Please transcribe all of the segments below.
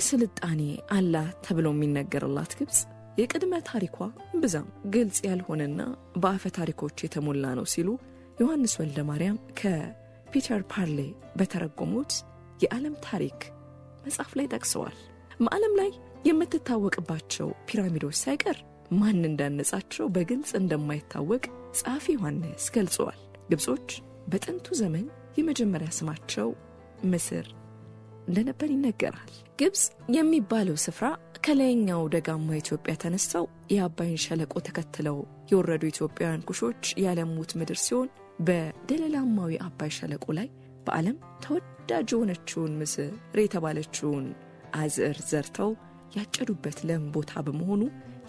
ስልጣኔ አላት ተብሎ የሚነገርላት ግብጽ የቅድመ ታሪኳ ብዛም ግልጽ ያልሆነና በአፈ ታሪኮች የተሞላ ነው ሲሉ ዮሐንስ ወልደ ማርያም ከፒተር ፓርሌ በተረጎሙት የዓለም ታሪክ መጽሐፍ ላይ ጠቅሰዋል። በዓለም ላይ የምትታወቅባቸው ፒራሚዶች ሳይቀር ማን እንዳነጻቸው በግልጽ እንደማይታወቅ ጸሐፊ ዮሐንስ ገልጸዋል። ግብጾች በጥንቱ ዘመን የመጀመሪያ ስማቸው ምስር እንደነበር ይነገራል። ግብጽ የሚባለው ስፍራ ከላይኛው ደጋማ ኢትዮጵያ ተነስተው የአባይን ሸለቆ ተከትለው የወረዱ ኢትዮጵያውያን ኩሾች ያለሙት ምድር ሲሆን በደለላማው የአባይ ሸለቆ ላይ በዓለም ተወዳጅ የሆነችውን ምስር የተባለችውን አዝዕር ዘርተው ያጨዱበት ለም ቦታ በመሆኑ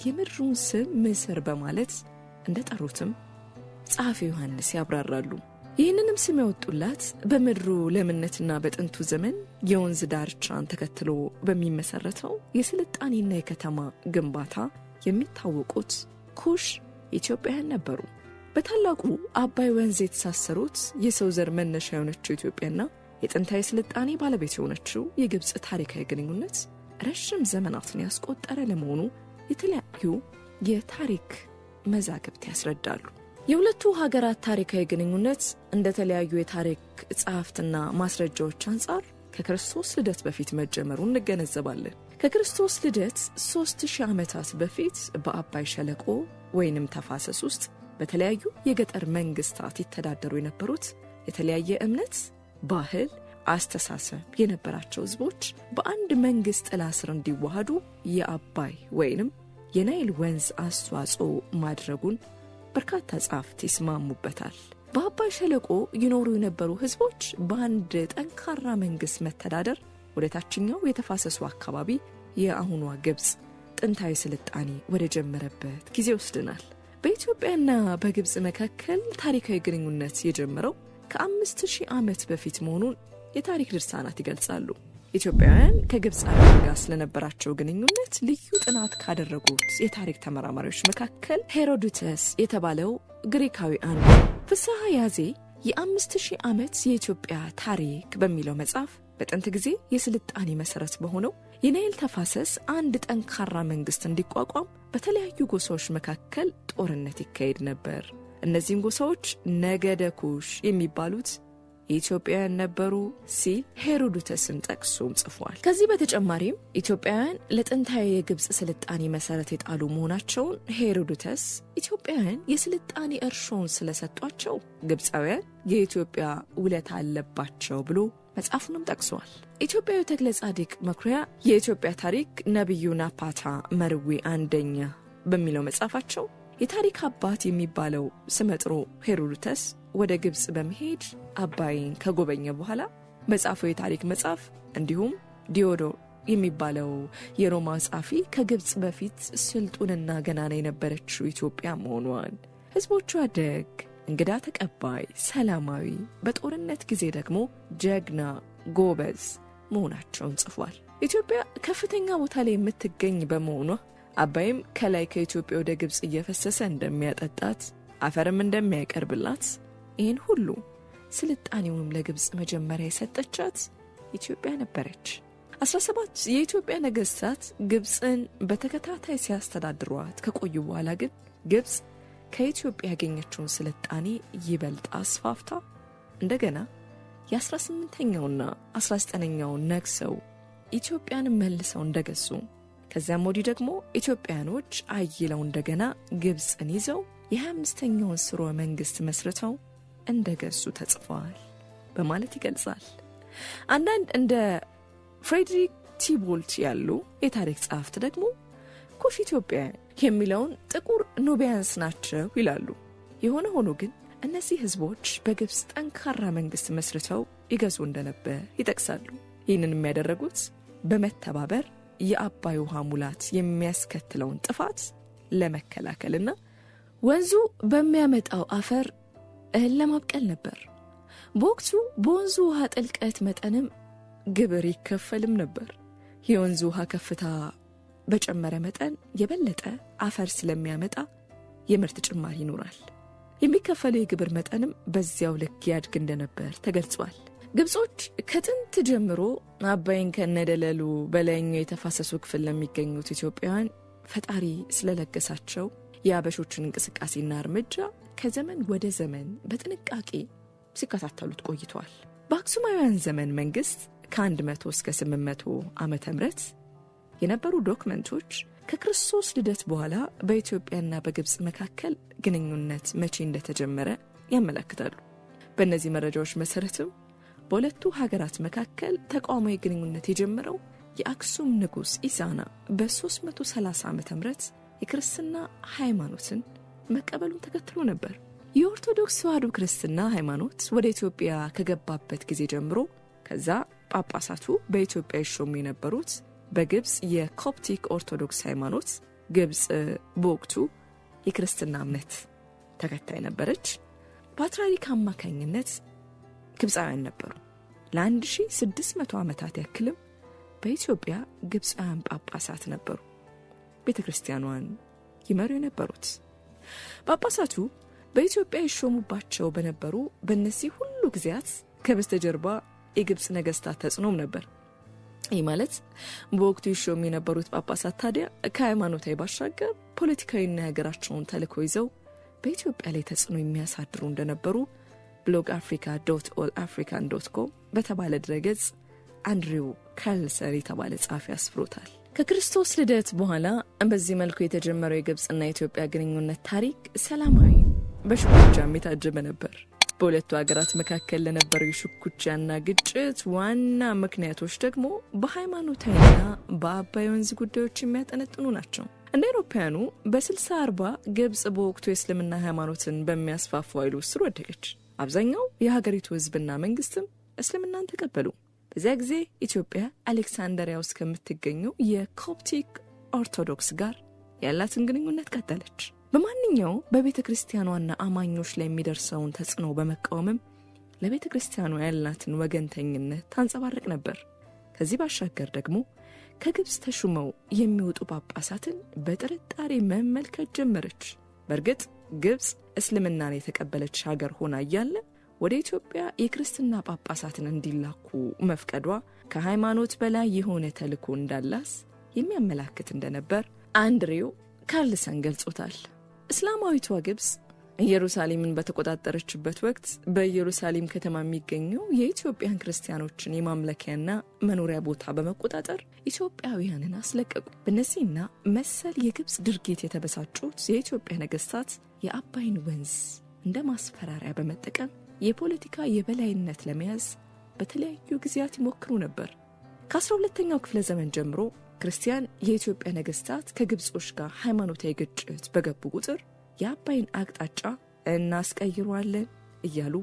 የምድሩን ስም ምስር በማለት እንደጠሩትም ጸሐፊ ዮሐንስ ያብራራሉ። ይህንንም ስም ያወጡላት በምድሩ ለምነትና በጥንቱ ዘመን የወንዝ ዳርቻን ተከትሎ በሚመሰረተው የስልጣኔና የከተማ ግንባታ የሚታወቁት ኩሽ ኢትዮጵያውያን ነበሩ። በታላቁ አባይ ወንዝ የተሳሰሩት የሰው ዘር መነሻ የሆነችው ኢትዮጵያና የጥንታዊ ስልጣኔ ባለቤት የሆነችው የግብጽ ታሪካዊ ግንኙነት ረጅም ዘመናትን ያስቆጠረ ለመሆኑ የተለያዩ የታሪክ መዛግብት ያስረዳሉ። የሁለቱ ሀገራት ታሪካዊ ግንኙነት እንደተለያዩ የታሪክ ጸሐፍትና ማስረጃዎች አንጻር ከክርስቶስ ልደት በፊት መጀመሩን እንገነዘባለን። ከክርስቶስ ልደት 3000 ዓመታት በፊት በአባይ ሸለቆ ወይንም ተፋሰስ ውስጥ በተለያዩ የገጠር መንግስታት ይተዳደሩ የነበሩት የተለያየ እምነት፣ ባህል፣ አስተሳሰብ የነበራቸው ህዝቦች በአንድ መንግስት ጥላ ስር እንዲዋሃዱ የአባይ ወይንም የናይል ወንዝ አስተዋጽኦ ማድረጉን በርካታ ጸሐፍት ይስማሙበታል። በአባይ ሸለቆ ይኖሩ የነበሩ ህዝቦች በአንድ ጠንካራ መንግስት መተዳደር ወደ ታችኛው የተፋሰሱ አካባቢ የአሁኗ ግብጽ ጥንታዊ ስልጣኔ ወደ ጀመረበት ጊዜ ወስደናል። በኢትዮጵያና በግብጽ መካከል ታሪካዊ ግንኙነት የጀመረው ከ5000 ዓመት በፊት መሆኑን የታሪክ ድርሳናት ይገልጻሉ። ኢትዮጵያውያን ከግብጻውያን ጋር ስለነበራቸው ግንኙነት ልዩ ጥናት ካደረጉት የታሪክ ተመራማሪዎች መካከል ሄሮዶተስ የተባለው ግሪካዊ አንዱ ፍስሐ ያዜ የ5000 ዓመት የኢትዮጵያ ታሪክ በሚለው መጽሐፍ በጥንት ጊዜ የስልጣኔ መሰረት በሆነው የናይል ተፋሰስ አንድ ጠንካራ መንግስት እንዲቋቋም በተለያዩ ጎሳዎች መካከል ጦርነት ይካሄድ ነበር። እነዚህም ጎሳዎች ነገደ ኩሽ የሚባሉት ኢትዮጵያውያን ነበሩ ሲል ሄሮዶተስን ጠቅሶም ጽፏል። ከዚህ በተጨማሪም ኢትዮጵያውያን ለጥንታዊ የግብጽ ስልጣኔ መሰረት የጣሉ መሆናቸውን ሄሮዶተስ ኢትዮጵያውያን የስልጣኔ እርሾውን ስለሰጧቸው ግብጻውያን የኢትዮጵያ ውለታ አለባቸው ብሎ መጽሐፉንም ጠቅሷል። ኢትዮጵያዊ ተክለ ጻድቅ መኩሪያ የኢትዮጵያ ታሪክ ነብዩ ናፓታ መርዌ አንደኛ በሚለው መጽሐፋቸው የታሪክ አባት የሚባለው ስመጥሮ ሄሮዶተስ ወደ ግብጽ በመሄድ አባይን ከጎበኘ በኋላ መጽሐፉ የታሪክ መጽሐፍ እንዲሁም ዲዮዶር የሚባለው የሮማ ጻፊ ከግብጽ በፊት ስልጡንና ገናና የነበረችው ኢትዮጵያ መሆኗን፣ ህዝቦቿ ደግ፣ እንግዳ ተቀባይ፣ ሰላማዊ፣ በጦርነት ጊዜ ደግሞ ጀግና ጎበዝ መሆናቸውን ጽፏል። ኢትዮጵያ ከፍተኛ ቦታ ላይ የምትገኝ በመሆኗ አባይም ከላይ ከኢትዮጵያ ወደ ግብጽ እየፈሰሰ እንደሚያጠጣት አፈርም እንደሚያቀርብላት ይህን ሁሉ ስልጣኔውንም ለግብጽ መጀመሪያ የሰጠቻት ኢትዮጵያ ነበረች። 17 የኢትዮጵያ ነገስታት ግብጽን በተከታታይ ሲያስተዳድሯት ከቆዩ በኋላ ግን ግብጽ ከኢትዮጵያ ያገኘችውን ስልጣኔ ይበልጥ አስፋፍታ እንደገና የ18ኛውና 19ኛው ነግሰው ኢትዮጵያን መልሰው እንደገሱ ከዚያም ወዲህ ደግሞ ኢትዮጵያኖች አይለው እንደገና ግብጽን ይዘው የ25ኛውን ስርወ መንግስት መስርተው እንደገሱ ተጽፏል በማለት ይገልጻል። አንዳንድ እንደ ፍሬድሪክ ቲቦልት ያሉ የታሪክ ጸሐፍት ደግሞ ኩሽ ኢትዮጵያውያን የሚለውን ጥቁር ኑቢያንስ ናቸው ይላሉ። የሆነ ሆኖ ግን እነዚህ ህዝቦች በግብጽ ጠንካራ መንግስት መስርተው ይገዙ እንደነበር ይጠቅሳሉ። ይህንን የሚያደረጉት በመተባበር የአባይ ውሃ ሙላት የሚያስከትለውን ጥፋት ለመከላከልና ወንዙ በሚያመጣው አፈር እህል ለማብቀል ነበር። በወቅቱ በወንዙ ውሃ ጥልቀት መጠንም ግብር ይከፈልም ነበር። የወንዙ ውሃ ከፍታ በጨመረ መጠን የበለጠ አፈር ስለሚያመጣ የምርት ጭማሪ ይኖራል። የሚከፈለው የግብር መጠንም በዚያው ልክ ያድግ እንደነበር ተገልጿል። ግብጾች ከጥንት ጀምሮ አባይን ከነደለሉ በላይኛው የተፋሰሱ ክፍል ለሚገኙት ኢትዮጵያውያን ፈጣሪ ስለለገሳቸው የአበሾችን እንቅስቃሴና እርምጃ ከዘመን ወደ ዘመን በጥንቃቄ ሲከታተሉት ቆይተዋል። በአክሱማውያን ዘመን መንግስት ከ100 እስከ 800 ዓመተ ምህረት የነበሩ ዶክመንቶች ከክርስቶስ ልደት በኋላ በኢትዮጵያና በግብጽ መካከል ግንኙነት መቼ እንደተጀመረ ያመለክታሉ። በእነዚህ መረጃዎች መሰረትም በሁለቱ ሀገራት መካከል ተቋማዊ ግንኙነት የጀመረው የአክሱም ንጉስ ኢዛና በ330 ዓመተ ምህረት የክርስትና ሃይማኖትን መቀበሉን ተከትሎ ነበር። የኦርቶዶክስ ተዋሕዶ ክርስትና ሃይማኖት ወደ ኢትዮጵያ ከገባበት ጊዜ ጀምሮ ከዛ ጳጳሳቱ በኢትዮጵያ ይሾሙ የነበሩት በግብጽ የኮፕቲክ ኦርቶዶክስ ሃይማኖት፣ ግብጽ በወቅቱ የክርስትና እምነት ተከታይ ነበረች። ፓትርያርክ አማካኝነት ግብጻውያን ነበሩ። ለ1600 ዓመታት ያክልም በኢትዮጵያ ግብጻውያን ጳጳሳት ነበሩ ቤተክርስቲያኗን ይመሩ የነበሩት። ጳጳሳቱ በኢትዮጵያ ይሾሙባቸው በነበሩ በእነዚህ ሁሉ ጊዜያት ከበስተጀርባ የግብጽ ነገስታት ተጽዕኖም ነበር። ይህ ማለት በወቅቱ ይሾሙ የነበሩት ጳጳሳት ታዲያ ከሃይማኖታዊ ባሻገር ፖለቲካዊና የሀገራቸውን ተልዕኮ ይዘው በኢትዮጵያ ላይ ተጽዕኖ የሚያሳድሩ እንደነበሩ blogafrica.allafrican.com በተባለ ድረገጽ አንድሪው ካርልሰን የተባለ ጸሐፊ አስፍሮታል። ከክርስቶስ ልደት በኋላ በዚህ መልኩ የተጀመረው የግብጽና የኢትዮጵያ ግንኙነት ታሪክ ሰላማዊ በሽኩቻም የታጀበ ነበር። በሁለቱ ሀገራት መካከል ለነበረው የሽኩቻና ግጭት ዋና ምክንያቶች ደግሞ በሃይማኖታዊና በአባይ ወንዝ ጉዳዮች የሚያጠነጥኑ ናቸው። እንደ አውሮፓውያኑ በ6040 ግብጽ በወቅቱ የእስልምና ሃይማኖትን በሚያስፋፉ ኃይሎች ስር ወደቀች። አብዛኛው የሀገሪቱ ህዝብና መንግስትም እስልምናን ተቀበሉ። በዚያ ጊዜ ኢትዮጵያ አሌክሳንድሪያ ውስጥ ከምትገኘው የኮፕቲክ ኦርቶዶክስ ጋር ያላትን ግንኙነት ቀጠለች። በማንኛው በቤተ ክርስቲያኗና አማኞች ላይ የሚደርሰውን ተጽዕኖ በመቃወምም ለቤተ ክርስቲያኗ ያላትን ወገንተኝነት ታንጸባርቅ ነበር። ከዚህ ባሻገር ደግሞ ከግብጽ ተሹመው የሚወጡ ጳጳሳትን በጥርጣሬ መመልከት ጀመረች። በእርግጥ ግብጽ እስልምናን የተቀበለች ሀገር ሆና እያለ ወደ ኢትዮጵያ የክርስትና ጳጳሳትን እንዲላኩ መፍቀዷ ከሃይማኖት በላይ የሆነ ተልዕኮ እንዳላስ የሚያመላክት እንደነበር አንድሪው ካርልሰን ገልጾታል። እስላማዊቷ ግብጽ ኢየሩሳሌምን በተቆጣጠረችበት ወቅት በኢየሩሳሌም ከተማ የሚገኘው የኢትዮጵያን ክርስቲያኖችን የማምለኪያና መኖሪያ ቦታ በመቆጣጠር ኢትዮጵያውያንን አስለቀቁ። በእነዚህና መሰል የግብጽ ድርጊት የተበሳጩት የኢትዮጵያ ነገስታት የአባይን ወንዝ እንደ ማስፈራሪያ በመጠቀም የፖለቲካ የበላይነት ለመያዝ በተለያዩ ጊዜያት ይሞክሩ ነበር። ከ12ኛው ክፍለ ዘመን ጀምሮ ክርስቲያን የኢትዮጵያ ነገስታት ከግብጾች ጋር ሃይማኖታዊ ግጭት በገቡ ቁጥር የአባይን አቅጣጫ እናስቀይሯለን እያሉ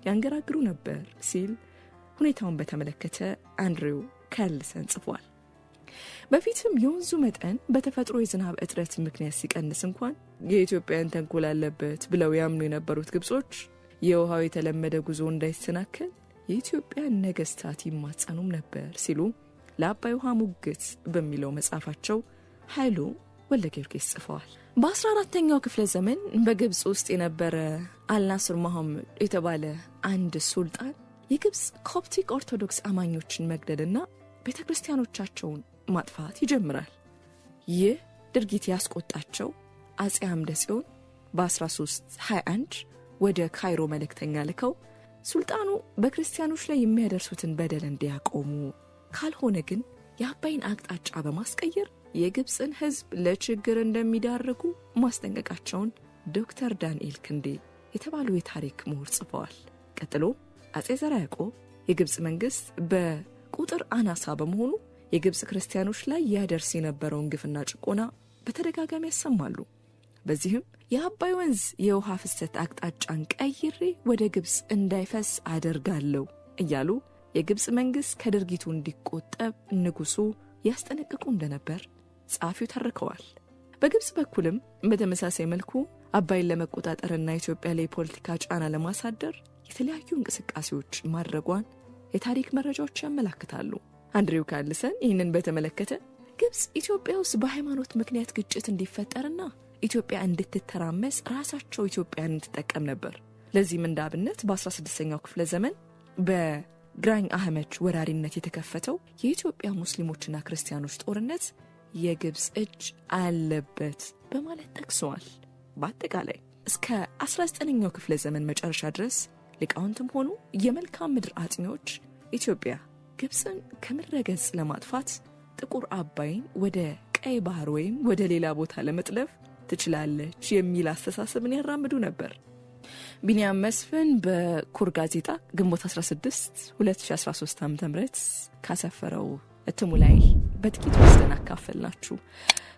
ያንገራግሩ ነበር ሲል ሁኔታውን በተመለከተ አንድሪው ካርልሰን ጽፏል። በፊትም የወንዙ መጠን በተፈጥሮ የዝናብ እጥረት ምክንያት ሲቀንስ እንኳን የኢትዮጵያን ተንኮል አለበት ብለው ያምኑ የነበሩት ግብጾች የውሃው የተለመደ ጉዞ እንዳይሰናከል የኢትዮጵያ ነገስታት ይማጸኑም ነበር ሲሉ ለአባይ ውሃ ሙግት በሚለው መጽሐፋቸው ኃይሉ ወልደጊዮርጊስ ጽፈዋል። በ14ኛው ክፍለ ዘመን በግብጽ ውስጥ የነበረ አልናስር መሐመድ የተባለ አንድ ሱልጣን የግብጽ ኮፕቲክ ኦርቶዶክስ አማኞችን መግደልና ቤተክርስቲያኖቻቸውን ማጥፋት ይጀምራል። ይህ ድርጊት ያስቆጣቸው አጼ አምደ ጽዮን በ1321 ወደ ካይሮ መልእክተኛ ልከው ሱልጣኑ በክርስቲያኖች ላይ የሚያደርሱትን በደል እንዲያቆሙ ካልሆነ ግን የአባይን አቅጣጫ በማስቀየር የግብጽን ህዝብ ለችግር እንደሚዳርጉ ማስጠንቀቃቸውን ዶክተር ዳንኤል ክንዴ የተባሉ የታሪክ ምሁር ጽፈዋል። ቀጥሎ አጼ ዘርዓ ያዕቆብ የግብጽ መንግስት በቁጥር አናሳ በመሆኑ የግብጽ ክርስቲያኖች ላይ ያደርስ የነበረውን ግፍና ጭቆና በተደጋጋሚ ያሰማሉ። በዚህም የአባይ ወንዝ የውሃ ፍሰት አቅጣጫን ቀይሬ ወደ ግብጽ እንዳይፈስ አደርጋለሁ እያሉ የግብጽ መንግስት ከድርጊቱ እንዲቆጠብ ንጉሱ ያስጠነቅቁ እንደነበር ጻፊው ተርከዋል። በግብጽ በኩልም በተመሳሳይ መልኩ አባይን ለመቆጣጠርና ኢትዮጵያ ላይ ፖለቲካ ጫና ለማሳደር የተለያዩ እንቅስቃሴዎች ማድረጓን የታሪክ መረጃዎች ያመለክታሉ። አንድሪው ካርልሰን ይህንን በተመለከተ ግብጽ ኢትዮጵያ ውስጥ በሃይማኖት ምክንያት ግጭት እንዲፈጠርና ኢትዮጵያ እንድትተራመስ ራሳቸው ኢትዮጵያን ተጠቀም ነበር። ለዚህም እንዳብነት በ16ኛው ክፍለ ዘመን በግራኝ አህመድ ወራሪነት የተከፈተው የኢትዮጵያ ሙስሊሞችና ክርስቲያኖች ጦርነት የግብጽ እጅ አለበት በማለት ጠቅሰዋል። በአጠቃላይ እስከ 19ኛው ክፍለ ዘመን መጨረሻ ድረስ ሊቃውንትም ሆኑ የመልካም ምድር አጥኚዎች ኢትዮጵያ ግብጽን ከምድረ ገጽ ለማጥፋት ጥቁር አባይን ወደ ቀይ ባህር ወይም ወደ ሌላ ቦታ ለመጥለፍ ትችላለች የሚል አስተሳሰብን ያራምዱ ነበር። ቢኒያም መስፍን በኩር ጋዜጣ ግንቦት 16 2013 ዓ.ም ካሰፈረው እትሙ ላይ በጥቂት ወስደን አካፈልናችሁ።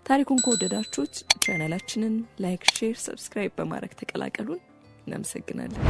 ታሪኩን ከወደዳችሁት ቻናላችንን ላይክ፣ ሼር፣ ሰብስክራይብ በማድረግ ተቀላቀሉን። እናመሰግናለን።